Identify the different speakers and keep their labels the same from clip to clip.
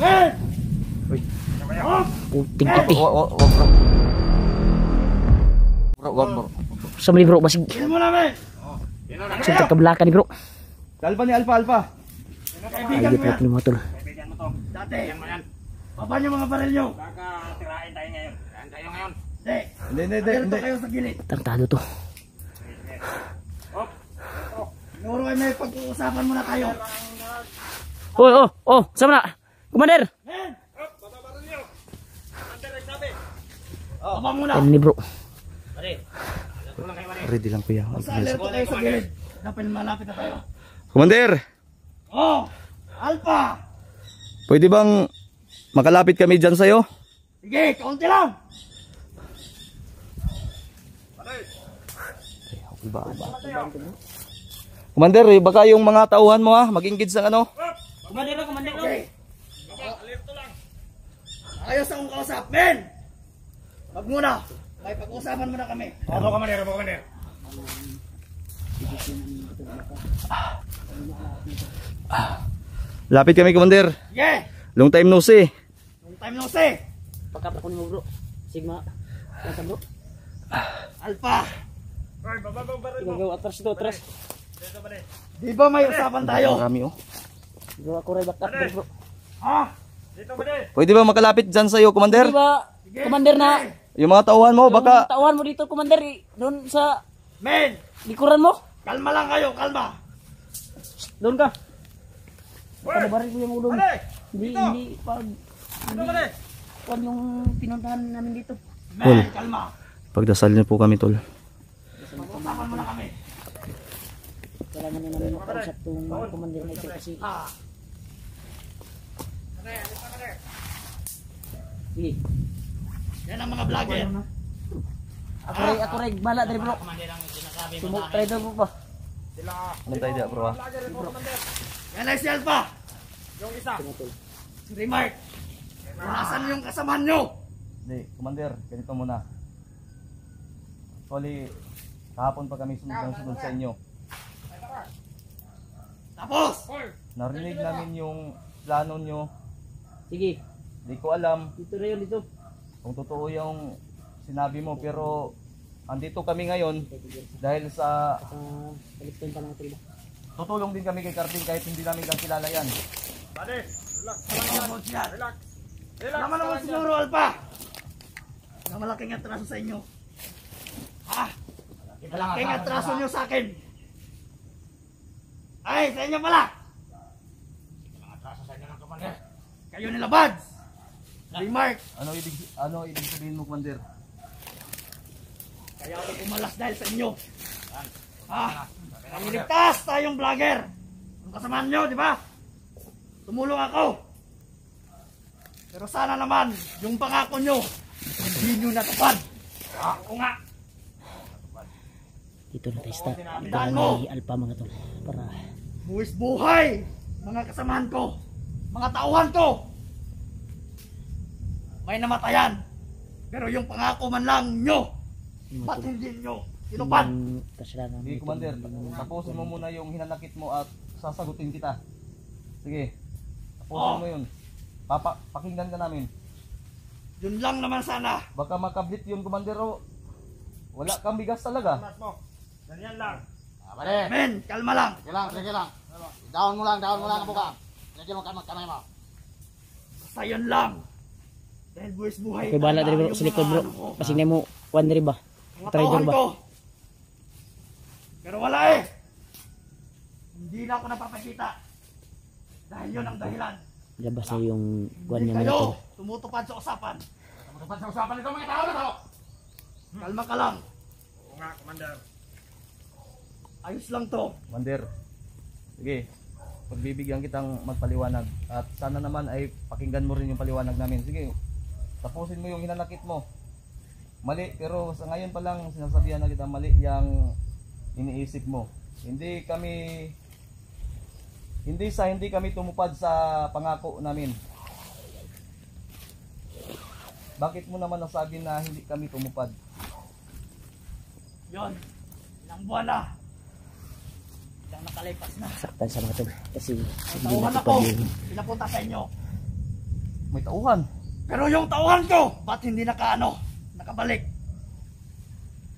Speaker 1: Men!
Speaker 2: Uy.
Speaker 3: Puting pati.
Speaker 2: Bro.
Speaker 3: Sa mali bro, basig.
Speaker 1: Kill mo namin!
Speaker 3: Suntok kablakan ni bro.
Speaker 2: Alpha ni Alpha.
Speaker 1: Kaibigan
Speaker 3: Ayun
Speaker 1: mo
Speaker 3: po
Speaker 1: yan.
Speaker 3: ni mga tol.
Speaker 4: Kaibigan mo to.
Speaker 1: Dati.
Speaker 4: Yan mo yan.
Speaker 1: Baba niyo mga baril nyo.
Speaker 4: Kakatirain tayo ngayon. Kain tayo ngayon.
Speaker 1: Hindi. Dito kayo sa gilid.
Speaker 3: Tartado to.
Speaker 4: Hop.
Speaker 1: Siguro ay may pag-uusapan muna tayo.
Speaker 3: Oh, sama na. Commander.
Speaker 1: Men!
Speaker 4: Hop. Bababaran nyo. Under nagsabi.
Speaker 1: Baba muna.
Speaker 3: Ayun ni bro.
Speaker 4: Pare. Kulang kayo pare.
Speaker 2: Ready lang kuya.
Speaker 1: Alerto kayo sa gilid. Dapat malapit na tayo.
Speaker 2: Commander,
Speaker 1: Oh! Alpha!
Speaker 2: pwede bang makalapit kami dyan sa'yo?
Speaker 1: Sige, kaunti lang!
Speaker 2: Commander, baka yung mga tauhan mo ha, mag-engage ng ano?
Speaker 4: Kumandir lang.
Speaker 1: Okay.
Speaker 4: Alerto lang.
Speaker 1: Ayos akong kausap, men! Wag muna. May pag-uusapan muna kami.
Speaker 4: Opo, kumandir.
Speaker 2: Lapit kami, Commander.
Speaker 1: Sige!
Speaker 2: Long time no see.
Speaker 1: Long time no see.
Speaker 3: Pagkap ako ni mo bro. Sigma. Kasa bro.
Speaker 1: Alpha!
Speaker 4: Hoy, bababaran mo.
Speaker 3: Gagawa atras to, atras.
Speaker 4: Dito pare.
Speaker 1: Di ba may usapan tayo?
Speaker 2: Marami oh.
Speaker 3: Gagawa ako rin back bro.
Speaker 1: Ha?
Speaker 4: Dito pare.
Speaker 2: Pwede ba makalapit dyan sa'yo, Commander?
Speaker 3: Di ba, Commander na,
Speaker 2: Yung mga tauhan mo, baka...
Speaker 3: tauhan mo dito, Commander, doon sa
Speaker 1: Men!
Speaker 3: likuran mo.
Speaker 1: Kalma lang kayo, kalma!
Speaker 3: Doon ka.
Speaker 4: Hoy.
Speaker 3: Panabarin ko yung ulo mo.
Speaker 4: Pare.
Speaker 3: Hindi pag...
Speaker 4: Dito pare.
Speaker 3: Kung yung pinuntahan namin dito.
Speaker 1: Men, kalma!
Speaker 2: Pagdasal niyo po kami, tol.
Speaker 1: Pag-uusapan muna kami.
Speaker 3: Kailangan na namin makausap itong Commander na ito kasi...
Speaker 1: Ha?
Speaker 3: Sige.
Speaker 1: Yan ang mga vlogger.
Speaker 3: Ako rin, bala dali bro.
Speaker 4: Kumandir ang sinasabi mo.
Speaker 3: Sumuk tayo doon po ba?
Speaker 2: Anong tayo dyan, bro ha?
Speaker 1: Yan ay si Alpha!
Speaker 4: Yung isa.
Speaker 1: Si Remark! Nasaan yung kasamahan nyo?
Speaker 2: Hindi, Commander, ganito muna. Actually, kahapon pa kami sunod sa inyo.
Speaker 1: Tapos!
Speaker 2: Narinig namin yung plano nyo.
Speaker 3: Sige,
Speaker 2: Di ko alam
Speaker 3: dito na yun, dito.
Speaker 2: kung totoo yung sinabi mo, pero andito kami ngayon dahil sa
Speaker 3: Kalikton pa natin ba?
Speaker 2: tutulong din kami kay Carpin kahit hindi namin kakilala yan.
Speaker 4: Pare. Relax.
Speaker 1: Relax!
Speaker 4: Relax.
Speaker 1: Alam mo naman siguro, Alpha! Na malaking atraso sa inyo. Ha? Malaking atraso nyo sa akin. Ay, sa inyo pala!
Speaker 4: Atraso sa inyo ng kumandir.
Speaker 1: Kayo nila, Buds! Remark!
Speaker 2: Ano ibig sabihin mo, Commander?
Speaker 1: Kaya ako umalas dahil sa inyo. Ha? Pangligtas tayong vlogger. Ang kasamaan nyo, di ba? Tumulong ako. Pero sana naman, yung pangako nyo, hindi nyo natupad. Ako nga.
Speaker 3: Dito na tayo start.
Speaker 1: Tandaan
Speaker 3: Ito
Speaker 1: mo.
Speaker 3: ni Alpha mga tol. Para
Speaker 1: Buwis buhay, mga kasamahan ko. Mga tauhan ko. May namatayan. Pero yung pangako man lang nyo, ba't hindi nyo tinupad?
Speaker 3: yung kasalanan
Speaker 2: Sige, Commander, tapusin mo muna yung hinanakit mo at sasagutin kita. Sige, tapusin mo yun. Pakinggan ka namin.
Speaker 1: Yun lang naman sana.
Speaker 2: Baka makablit yun, Commander. Oh. Wala kang bigas talaga.
Speaker 4: Mas mo. Ganyan lang.
Speaker 5: Pare,
Speaker 1: Men, kalma lang.
Speaker 5: sige lang. Down mo lang ang buka. Lagi mo kamay mo.
Speaker 1: Basta yun lang. Dahil buwis buhay.
Speaker 3: okay, bala dali bro.
Speaker 1: yung
Speaker 3: Sa likod bro.
Speaker 1: mga ano ko,
Speaker 3: Pasig na mo. One dali ba?
Speaker 1: mga
Speaker 3: Trader
Speaker 1: tauhan
Speaker 3: ba?
Speaker 1: ko. Pero wala eh. Hindi na ako napapakita. Dahil yun ang dahilan.
Speaker 3: Labas na yung guwan
Speaker 1: Hindi
Speaker 3: niya mga
Speaker 1: kayo
Speaker 3: tol.
Speaker 1: tumutupad sa usapan.
Speaker 5: Tumutupad sa usapan nito mga tao na to.
Speaker 1: Kalma ka lang.
Speaker 4: Oo nga, kumandir.
Speaker 1: Ayos lang to.
Speaker 2: Commander, sige, pagbibigyan kitang magpaliwanag. At sana naman ay pakinggan mo rin yung paliwanag namin. Sige, tapusin mo yung hinanakit mo. Mali, pero sa ngayon pa lang sinasabihan na kita mali yung iniisip mo. Hindi kami tumupad sa pangako namin. Bakit mo naman nasabi na hindi kami tumupad?
Speaker 1: Yon. Ilang buwan na. Ilang nakalipas na.
Speaker 3: Saktan sa mga tol. Kasi
Speaker 1: Ang
Speaker 3: hindi
Speaker 1: tauhan ako.
Speaker 3: natupad yung
Speaker 1: Pinapunta sa inyo.
Speaker 2: May tauhan.
Speaker 1: Pero yung tauhan ko, ba't hindi nakabalik?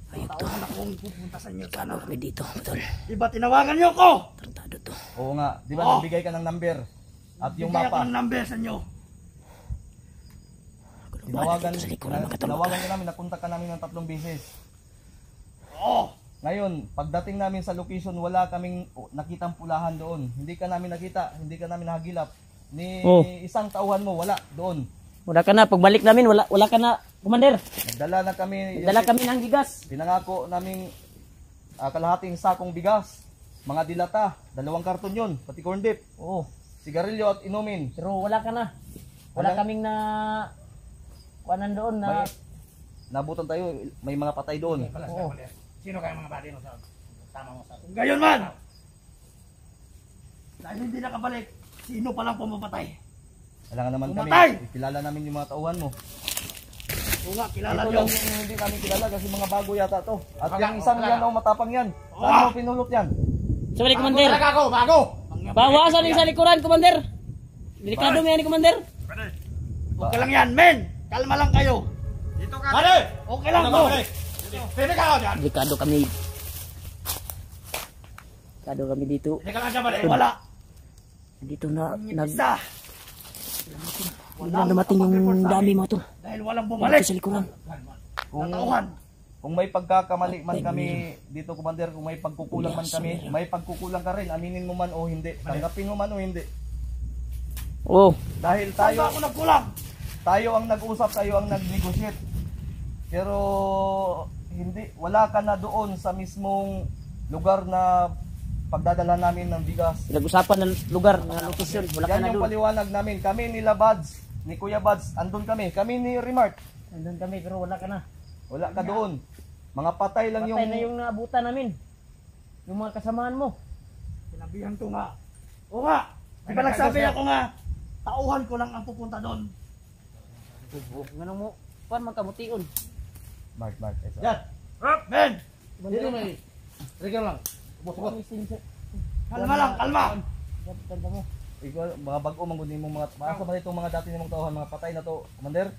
Speaker 3: Ayun to.
Speaker 1: Tauhan akong pupunta sa inyo sana.
Speaker 3: Kami dito, Idol.
Speaker 1: Di ba tinawagan niyo ko?
Speaker 3: Tarantado to.
Speaker 2: Oo nga, di ba
Speaker 1: Oo.
Speaker 2: nagbigay ka ng number? At yung
Speaker 1: Bigay ako
Speaker 2: mapa,
Speaker 1: ng number sa inyo.
Speaker 2: tinawagan,
Speaker 3: Sa likuran, mga katulog.
Speaker 2: tinawagan ka namin, napunta ka namin ng 3 beses.
Speaker 1: Oo.
Speaker 2: Ngayon, pagdating namin sa location, wala kaming nakitang pulahan doon. Hindi ka namin nakita, hindi ka namin nahagilap. Ni
Speaker 3: Oh.
Speaker 2: isang tauhan mo, wala doon.
Speaker 3: Wala ka na. Pagbalik namin, wala ka na, Commander.
Speaker 2: Nagdala na kami,
Speaker 3: Dala kami ng bigas.
Speaker 2: pinangako naming kalahating sakong bigas, mga dilata, 2 karton yun, pati corn dip, oo, sigarilyo at inumin.
Speaker 3: Pero wala ka na. Wala
Speaker 2: Wala.
Speaker 3: kaming na kuanan doon na
Speaker 2: May, nabutan tayo, may mga patay doon.
Speaker 3: oo.
Speaker 4: Sino kayo mga body mo sa tama mo sa
Speaker 1: Kung gayon man, dahil hindi nakabalik, sino palang pumapatay?
Speaker 2: Kailangan naman
Speaker 1: Pumatay!
Speaker 2: kami, kilala namin yung mga tauhan mo.
Speaker 1: Oo nga, kilala
Speaker 2: Ito
Speaker 1: niyo.
Speaker 2: yung hindi namin kilala kasi mga bago yata to. At
Speaker 4: Wala,
Speaker 2: yung isang
Speaker 4: wala.
Speaker 2: yan, matapang yan. Saan mo pinulot yan?
Speaker 3: Sa balik, Commander.
Speaker 4: Talaga ako, bago!
Speaker 3: Bawasan yung sa likuran, Commander. Delikado mo yan, Commander.
Speaker 4: Pwede.
Speaker 1: Okay lang yan, men. Kalma lang kayo.
Speaker 4: Dito ka! Pwede!
Speaker 1: Okay lang to.
Speaker 4: Pwede ka ako dyan!
Speaker 3: Delikado kami. Delikado kami dito.
Speaker 4: Hindi ka lang dyan, pwede!
Speaker 1: Wala.
Speaker 3: Dito na
Speaker 1: Isa.
Speaker 3: na dumating yung dami mo to.
Speaker 1: Dahil walang
Speaker 3: Dito
Speaker 1: bumalik.
Speaker 3: sa likuran.
Speaker 2: Kung,
Speaker 1: Tauhan.
Speaker 2: kung may pagkakamali man kami dito, Commander, kung may pagkukulang man kami, may pagkukulang ka rin, aminin mo man o hindi, tanggapin mo man o hindi.
Speaker 3: Oo.
Speaker 2: Dahil
Speaker 1: Saan
Speaker 2: tayo,
Speaker 1: ba ako nagkulang?
Speaker 2: tayo ang nag-usap, tayo ang nag-negotiate. Pero hindi, wala ka na doon sa mismong lugar na pagdadala namin ng bigas.
Speaker 3: Pinag-usapan ng lugar, ng location. Wala ka
Speaker 2: Yan
Speaker 3: na
Speaker 2: yung
Speaker 3: doon.
Speaker 2: paliwanag namin. Kami nila Buds, ni Kuya Buds, andun kami. Kami ni Remart,
Speaker 3: Nandun kami pero wala ka na.
Speaker 2: wala ka doon. Mga patay lang
Speaker 3: Patay na yung naabutan namin. Yung mga kasamahan mo.
Speaker 1: Sinabihan ko nga. Oo nga. Di ba nagsabi ako nga, tauhan ko lang ang pupunta doon.
Speaker 3: Ganun mo. Kuan magkamutiun.
Speaker 2: Mark.
Speaker 4: Yan!
Speaker 1: Men,
Speaker 4: Dito may... Trigger lang.
Speaker 1: kalma lang, kalma.
Speaker 3: Ganda mo.
Speaker 2: Ikaw, mga bago manggunin mong mga maasa ba itong mga dati nimong tauhan, mga patay na to, Commander?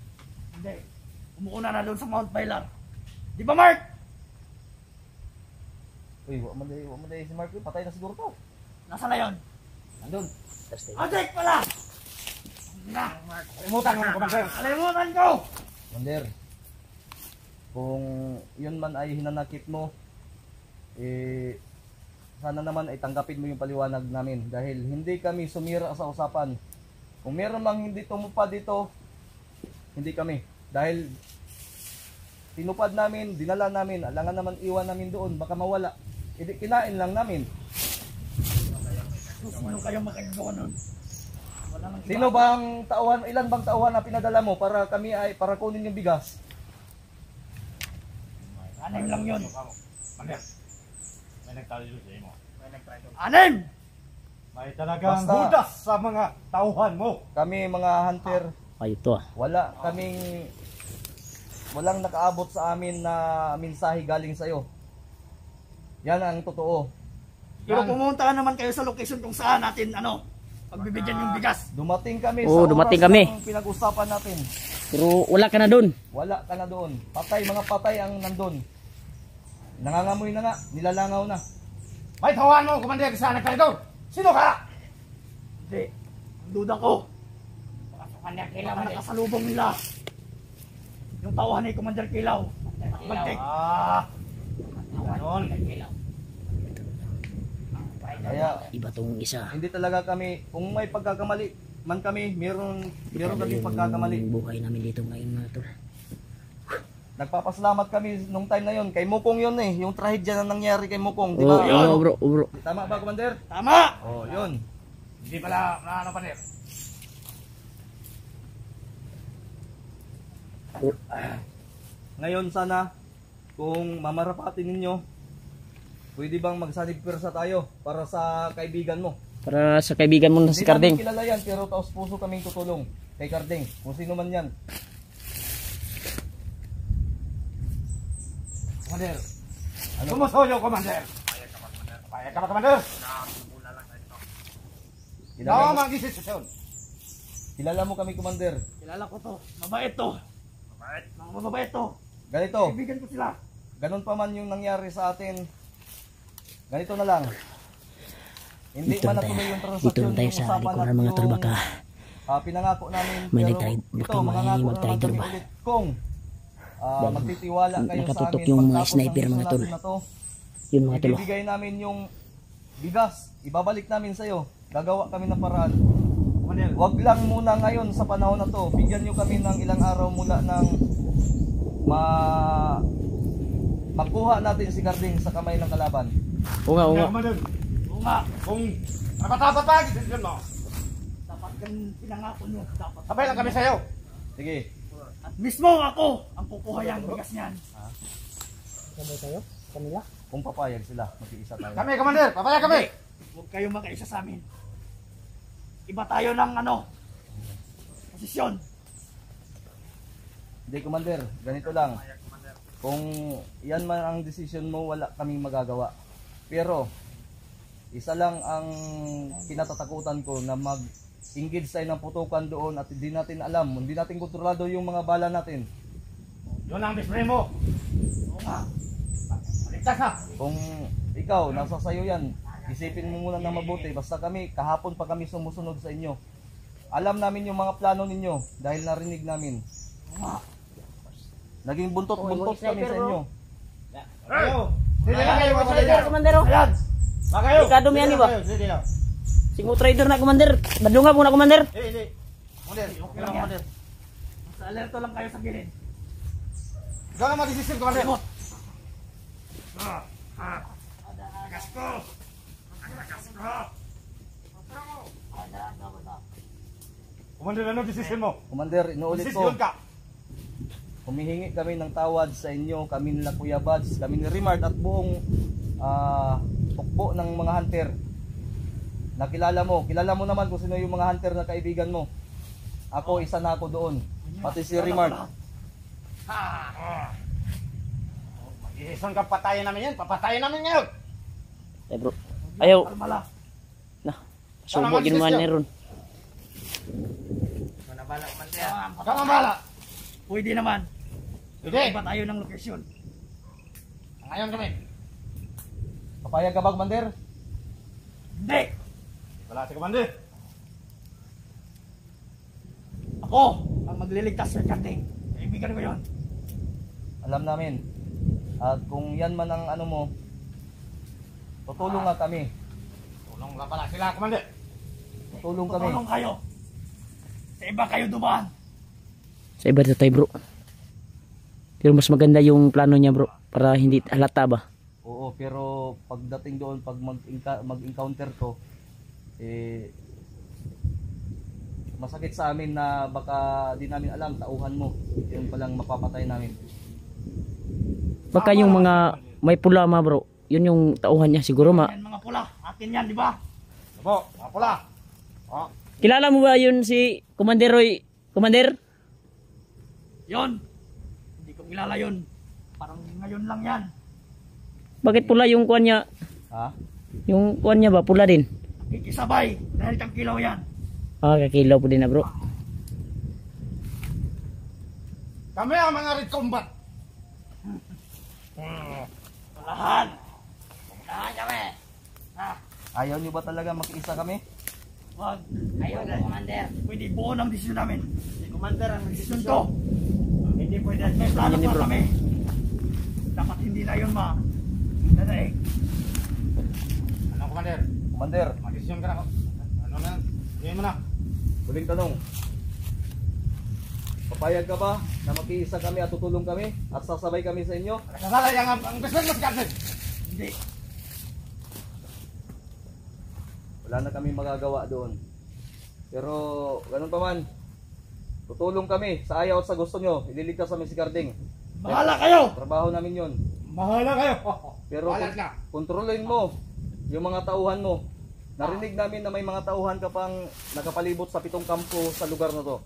Speaker 1: Hindi. Umukuna na doon sa Mount Bailar. Di ba, Mark?
Speaker 2: Uy, wa man day si Mark, patay na siguro to.
Speaker 1: Nasaan na yun?
Speaker 2: Andun.
Speaker 1: Ajek pala! Na,
Speaker 4: Kalimutan mo, Commander.
Speaker 1: kalimutan ko!
Speaker 2: Commander, kung yun man ay hinanakit mo, sana naman ay tanggapin mo yung paliwanag namin dahil hindi kami sumira sa usapan. Kung meron mang hindi tumupad dito, hindi kami. Dahil tinupad namin, dinala namin, alangan naman iwan namin doon, baka mawala. Hindi, kinain lang namin.
Speaker 1: Sino kayo makagawa nun? Wala nang iba.
Speaker 2: Sino bang tauhan, ilan bang tauhan na pinadala mo para kami ay, para kunin yung bigas?
Speaker 1: Anim lang yun.
Speaker 4: Commander. May nagtalo sa imo. May nagtalo.
Speaker 1: Anim!
Speaker 4: May talagang
Speaker 2: Basta-
Speaker 4: hudas sa mga tauhan mo.
Speaker 2: Kami mga hunter,
Speaker 3: Ay, ito ah.
Speaker 2: walang nakaabot sa amin na mensahe galing sa'yo. Yan ang totoo.
Speaker 1: Pero
Speaker 2: Yan.
Speaker 1: pumunta naman kayo sa location kung saan natin, pagbibigyan yung bigas.
Speaker 2: Dumating kami
Speaker 3: Oo,
Speaker 2: sa
Speaker 3: dumating
Speaker 2: oras
Speaker 3: kami.
Speaker 2: ng pinag-usapan natin.
Speaker 3: Pero wala ka na doon.
Speaker 2: Wala ka na doon. Mga patay ang nandun. Nangangamoy na nga, nilalangaw na.
Speaker 4: May tauhan mo, Commander, sa nagtalo. Sino ka?
Speaker 1: Hindi. Ang duda ko. Baka nakasalubong nila. Yung tauhan ni Commander Kilaw. Bagtik.
Speaker 4: Ganon.
Speaker 2: Kaya
Speaker 3: Iba tong isa.
Speaker 2: hindi talaga kami, kung may pagkakamali man kami, meron kaming pagkakamali.
Speaker 3: Yung buhay namin dito ngayon na to.
Speaker 2: Nagpapasalamat kami nung time na yon kay Mukong yun eh, yung trahedya na nangyari kay Mukong, di ba?
Speaker 3: Oo, bro, bro.
Speaker 2: Tama ba, Commander?
Speaker 1: Tama!
Speaker 2: Oh, yun.
Speaker 4: Hindi pala, ano pa rin.
Speaker 2: Ngayon sana, kung mamarapatin ninyo, pwede bang magsanib pwersa tayo para sa kaibigan mo?
Speaker 3: Para sa kaibigan mo na si
Speaker 2: Hindi namin
Speaker 3: Carding.
Speaker 2: kilala yan, pero taos puso kaming tutulong kay Carding, kung sino man yan.
Speaker 4: Commander.
Speaker 2: Ano?
Speaker 4: Sumusoyo, Commander. Payag ka ba, Commander?
Speaker 2: Kailangan mo,
Speaker 4: Tama ang desisyon.
Speaker 2: Kilala mo kami, Commander.
Speaker 1: Kilala ko to. Mabait to. Mga mababait to.
Speaker 2: Ganito,
Speaker 1: Kaibigan ko sila.
Speaker 2: ganun pa man yung nangyari sa atin. Ganito na lang. Hindi
Speaker 3: Dito
Speaker 2: man
Speaker 3: na tayo.
Speaker 2: natuloy yung
Speaker 3: Dito
Speaker 2: transaksyon
Speaker 3: na tayo
Speaker 2: yung
Speaker 3: sa
Speaker 2: usapan
Speaker 3: likuran
Speaker 2: at
Speaker 3: mga tol,
Speaker 2: yung,
Speaker 3: baka
Speaker 2: pinangako namin.
Speaker 3: may
Speaker 2: pero
Speaker 3: nag-try,
Speaker 2: ito,
Speaker 3: baka may
Speaker 2: mangangako na
Speaker 3: mag-try
Speaker 2: naman
Speaker 3: ba?
Speaker 2: ulit kung magtitiwala kayo sa
Speaker 3: Nakatutok
Speaker 2: amin
Speaker 3: yung mga
Speaker 2: pagtapos ng
Speaker 3: sniper,
Speaker 2: mission
Speaker 3: mga tol.
Speaker 2: natin na to.
Speaker 3: Yun mga tol.
Speaker 2: Ibibigay namin yung bigas, ibabalik namin sa'yo. Gagawa kami ng paraan. Wag lang muna ngayon sa panahon na to. Bigyan nyo kami ng ilang araw mula ng makuha natin si Carding sa kamay ng kalaban.
Speaker 3: Oo nga, oo nga.
Speaker 1: Oo nga.
Speaker 5: Kung dapat pa, decision mo.
Speaker 1: Dapat kang pinangako nyo. Dapat.
Speaker 5: Sabay lang kami sa'yo.
Speaker 2: Sige.
Speaker 1: At mismo ako ang kukuha yung bigas niyan.
Speaker 3: Sabay tayo? Kanila?
Speaker 2: Kung papayag sila, mag-iisa tayo.
Speaker 5: Kami, Commander. Papaya kami.
Speaker 1: Huwag kayong makaisa sa amin. Iba tayo ng posisyon.
Speaker 2: Hindi, Commander. Ganito lang. Kung yan man ang decision mo, wala kaming magagawa. Pero, isa lang ang kinatatakutan ko na mag-engage tayo ng putukan doon at hindi natin alam, hindi natin kontrolado yung mga bala natin.
Speaker 5: Yun ang display mo.
Speaker 1: Oo nga.
Speaker 5: Ligtas na.
Speaker 2: Kung ikaw, nasa sayo yan, isipin mo muna ng mabuti. Basta kami, kahapon pa kami sumusunod sa inyo. Alam namin yung mga plano ninyo dahil narinig namin.
Speaker 1: Oo nga.
Speaker 2: Naging buntot-buntot kami sa inyo.
Speaker 5: Kayo. Sige lang kayo,
Speaker 3: Trader,
Speaker 5: Commander.
Speaker 3: Commander.
Speaker 1: Ayan.
Speaker 5: Kayo.
Speaker 3: Ikado mo yan, di ba?
Speaker 5: Sige lang.
Speaker 3: Singo trader na, Commander. Badunga muna, Commander.
Speaker 5: Hindi. Commander, okay lang, Commander.
Speaker 1: Sa alerto lang kayo sa gilid.
Speaker 5: Ikaw lang mag-decision, Commander.
Speaker 1: Limot.
Speaker 5: Commander, ano decision mo?
Speaker 2: Commander, inuulit ko.
Speaker 5: Decision ka.
Speaker 2: Humihingi kami ng tawad sa inyo, kami nila Kuya Bads, kami ni Rimard at buong tukbo ng mga hunter. Nakilala mo, kilala mo naman kung sino yung mga hunter na kaibigan mo. Ako, isa na ako doon. Pati si Rimard.
Speaker 5: Mag-decision ka, patayin namin yan. Papatayin namin ngayon.
Speaker 3: Eh bro, ayaw.
Speaker 1: Kalmala.
Speaker 3: Subo ginawa ni Ron.
Speaker 5: Kang ambala.
Speaker 1: Pwede naman.
Speaker 5: Hindi.
Speaker 1: Iba tayo ng location.
Speaker 5: Ngayon kami.
Speaker 2: Papayag ka ba, Commander?
Speaker 1: Hindi.
Speaker 5: Wala si Commander.
Speaker 1: Ako ang magliligtas sa Carding. Kaibigan ko yun.
Speaker 2: Alam namin. At kung yan man ang ano mo, tutulong nga kami.
Speaker 5: Tulong lang pala sila, Commander.
Speaker 2: Tutulong kami.
Speaker 1: Tutulong kayo. Sa iba kayo dumaan.
Speaker 3: Sa iba tayo, bro. Pero mas maganda yung plano niya, bro. Para hindi halata ba?
Speaker 2: Oo, pero pagdating doon, pag mag-encounter to, masakit sa amin na baka di namin alam, tauhan mo. Yun palang mapapatay namin.
Speaker 3: Baka yung mga may pula ma, bro. Yun yung tauhan niya. Siguro
Speaker 1: Yan mga pula. Akin yan, di ba?
Speaker 5: Opo, mga pula. Oh.
Speaker 3: Kilala mo ba yun si Commander Roy? Commander?
Speaker 1: Yon. Hindi ko kilala yun. Parang ngayon lang yan.
Speaker 3: Bakit pula yung kuwan niya?
Speaker 2: Ha?
Speaker 3: Yung kuwan niya ba? Pula din?
Speaker 1: Kikisabay. Dahil kang kilaw yan.
Speaker 3: Ah, kakilaw po din na, bro.
Speaker 5: Kami ang mga red combat.
Speaker 1: Lahat. Lahat kami.
Speaker 2: Ayaw nyo ba talaga makiisa kami?
Speaker 1: Wag. Ayaw na, Commander. Pwede buo ng desisyon namin. Si Commander ang desisyon ko. Hindi pwede. May plano
Speaker 3: Yan,
Speaker 1: pa
Speaker 3: bro.
Speaker 1: kami. Dapat hindi na yun dadaig.
Speaker 5: Ano, Commander?
Speaker 2: Commander,
Speaker 5: Mag-decision ka na. Ano na? Hindi mo na.
Speaker 2: huling tanong. Papayag ka ba na makiisa kami at tutulong kami at sasabay kami sa inyo?
Speaker 5: Kasala yan ang gusto mo si Captain.
Speaker 1: Hindi.
Speaker 2: Wala na kami magagawa doon. Pero ganun pa man, tutulong kami sa ayaw at sa gusto nyo. Ililigtas kami si Carding.
Speaker 1: Bahala kayo.
Speaker 2: Trabaho namin yun.
Speaker 5: Bahala kayo.
Speaker 2: Pero
Speaker 5: Bahala na.
Speaker 2: kontrolin mo yung mga tauhan mo. Narinig namin na may mga tauhan ka pang nakapalibot sa 7 kampo sa lugar na to.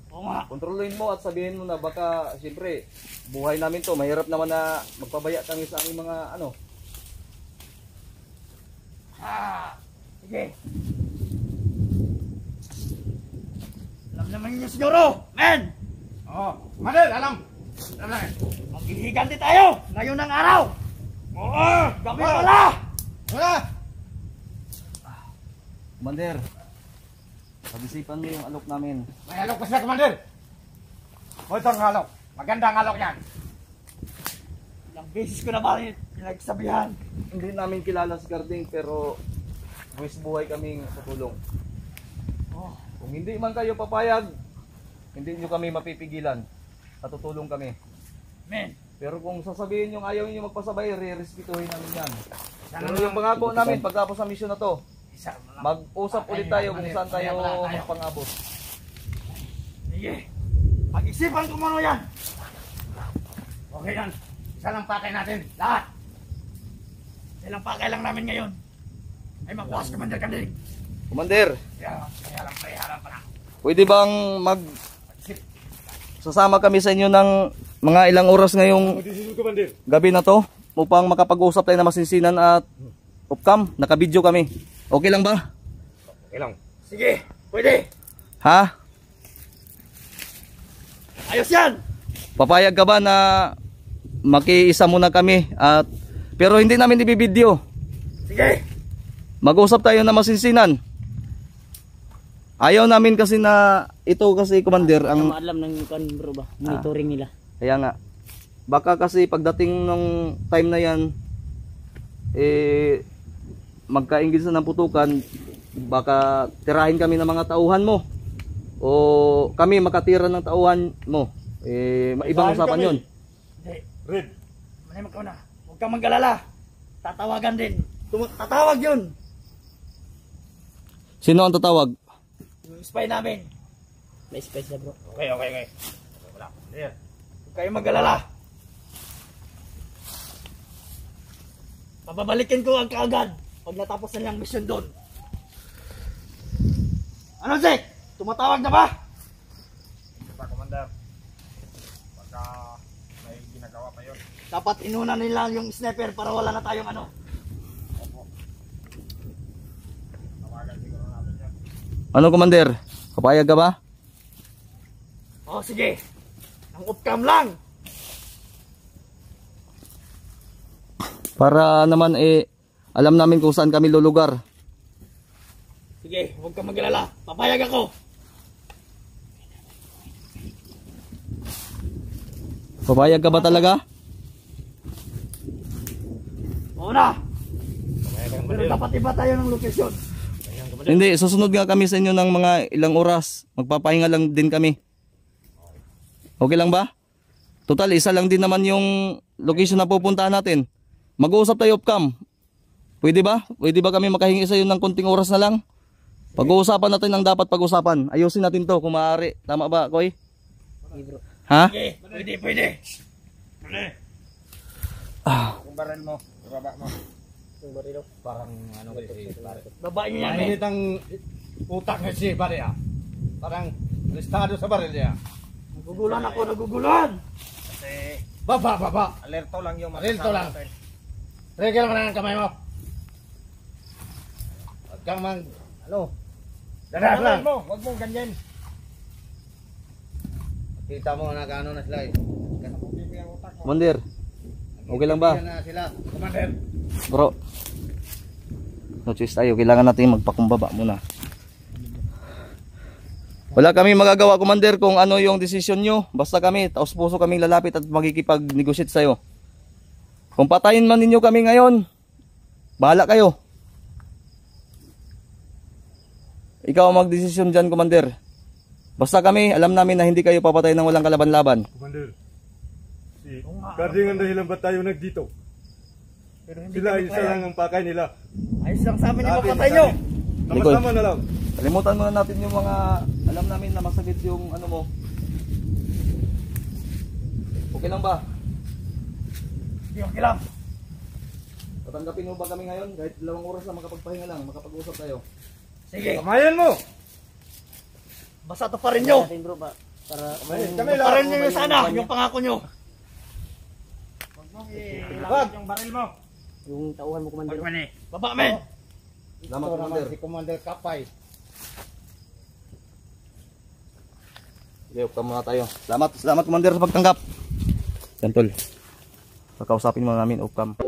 Speaker 1: Oo nga.
Speaker 2: Kontrolin mo at sabihin mo na baka siyempre buhay namin to. Mahirap naman na magpabaya kami sa aming mga ano.
Speaker 1: Sige. Tanongin niyo siguro, men!
Speaker 5: Oh, Commander, alam. Alam.
Speaker 1: Maghihiganti tayo ngayon ng araw!
Speaker 5: Oo!
Speaker 1: Gabi pala!
Speaker 5: Wala!
Speaker 2: Commander, pag-isipan mo yung alok namin.
Speaker 5: May alok pa sila, Commander. O itong alok. Magandang alok yan.
Speaker 1: Ilang beses ko na ba pinagsabihan?
Speaker 2: Hindi namin kilala si Garding pero buwis buhay kaming tutulong. Kung hindi man kayo papayag, hindi nyo kami mapipigilan. Tutulong kami.
Speaker 1: Men,
Speaker 2: Pero kung sasabihin yung ayaw nyo magpasabay, re-respetuhin namin yan. Pero yung pangako namin, pagkapos sa mission na to, mag-usap ulit tayo kung saan tayo magpangabot.
Speaker 1: sige. Pag-isipan ko muna yan.
Speaker 5: Okay yan. Isa lang pakay natin.
Speaker 1: Lahat. Ilang pakay lang namin ngayon. Ay magbukas, Commander Kandig.
Speaker 2: Commander,
Speaker 5: Payaran pa na.
Speaker 2: pwede bang sasama kami sa inyo ng mga ilang oras ngayong gabi na to upang makapag-usap tayo na masinsinan at off-cam? Naka-video kami. Okay lang ba?
Speaker 5: Okay lang.
Speaker 1: Sige, pwede.
Speaker 2: Ha?
Speaker 1: Ayos yan.
Speaker 2: Papayag ka ba na makiisa muna kami at pero hindi namin ibibideo.
Speaker 1: Sige.
Speaker 2: Mag-usap tayo na masinsinan. Ayaw namin kasi na ito kasi Commander ang
Speaker 3: Alam ng kan bro ba? Monitoring nila.
Speaker 2: kaya nga baka kasi pagdating ng time na yan magkaingit sa ng putukan, baka tirahin kami ng mga tauhan mo o kami makatira ng tauhan mo. Ibang usapan yun.
Speaker 1: Hindi.
Speaker 5: Red.
Speaker 1: Manimag ka na. Huwag kang maggalala. Tatawagan din. Tatawag yun.
Speaker 2: Sino ang tatawag?
Speaker 1: Yung spy namin.
Speaker 3: May space na bro.
Speaker 5: Okay. Wala. Here.
Speaker 1: Huwag kayong maggalala. Pababalikin ko ang kaagad pag natapos na niyang mission doon. Ano, Zek? Tumatawag na ba?
Speaker 5: Pa, Commander. Pagka may ginagawa pa yun.
Speaker 1: Dapat inuna nila yung sniper para wala na tayong ano.
Speaker 5: Tawagan siguro natin yan.
Speaker 2: Ano Commander? Papayag ka ba?
Speaker 1: Oh, sige. Ang off-cam lang.
Speaker 2: Para naman alam namin kung saan kami lulugar.
Speaker 1: Sige, huwag kang maggalala. Papayag ako.
Speaker 2: Papayag ka ba talaga?
Speaker 1: Oo na. Pero dapat iba tayo ng location.
Speaker 2: Hindi, susunod nga kami sa inyo ng mga ilang oras. Magpapahinga lang din kami. Okay lang ba? Total, isa lang din naman yung location na pupuntahan natin. Mag-uusap tayo off-cam. Pwede ba? Pwede ba kami makahingi sa iyo ng konting oras na lang? Pag-uusapan natin ang dapat pag-usapan. Ayusin natin to kung maaari. Tama ba, Koy? Ha?
Speaker 1: Sige, pwede.
Speaker 5: Kung baril mo, ibaba mo. Yung baril parang ano kasi.
Speaker 1: Babae niyo yan, eh.
Speaker 5: Mainit ang utak na si baril ah. Parang listado sa baril niya.
Speaker 1: Nagugulan.
Speaker 5: Kasi baba. Alerto lang yung alerto lang. Regel ka na ng kamay mo. Huwag kang dadas lang. Huwag mong ganyan. Kita mo na gaano na sila eh.
Speaker 2: Commander, okay lang ba?
Speaker 5: Na sila. Commander.
Speaker 2: Bro, no choice tayo. Kailangan natin magpakumbaba muna. Wala kami magagawa, Commander, kung ano yung desisyon nyo. Basta kami, taos puso kaming lalapit at makikipag-negotiate sa'yo. Kung patayin man ninyo kami ngayon, bahala kayo. Ikaw ang magdesisyon dyan, Commander. Basta kami, alam namin na hindi kayo papatay ng walang kalaban-laban.
Speaker 6: Commander, si Garding ang dahilan ba't tayo nagdito?
Speaker 1: Pero hindi
Speaker 6: Sila
Speaker 1: kami
Speaker 6: isa
Speaker 1: kaya.
Speaker 6: lang ang pakay nila.
Speaker 1: Ayos lang sa amin yung papatay nyo.
Speaker 6: Sama-sama na lang.
Speaker 2: Kalimutan muna natin yung mga, alam namin na masakit yung ano mo. Okay lang ba?
Speaker 1: Okay lang.
Speaker 2: Tatanggapin mo ba kami ngayon? Kahit 2 oras lang makapagpahinga lang, makapag-usap tayo.
Speaker 1: Sige,
Speaker 6: Kamayan mo!
Speaker 1: basta to pa rin nyo.
Speaker 3: Natin bro ba? Para
Speaker 6: Kami
Speaker 1: Pa rin nyo sana, yung pangako nyo.
Speaker 5: Wag yung baril mo.
Speaker 3: yung tauhan mo commander.
Speaker 1: Baba, men.
Speaker 2: Salamat, Commander.
Speaker 5: Si Commander Kapay.
Speaker 2: Sige, off-cam muna tayo. Salamat, Commander sa pagtanggap. Yan tol. Kakausapin muna namin off-cam.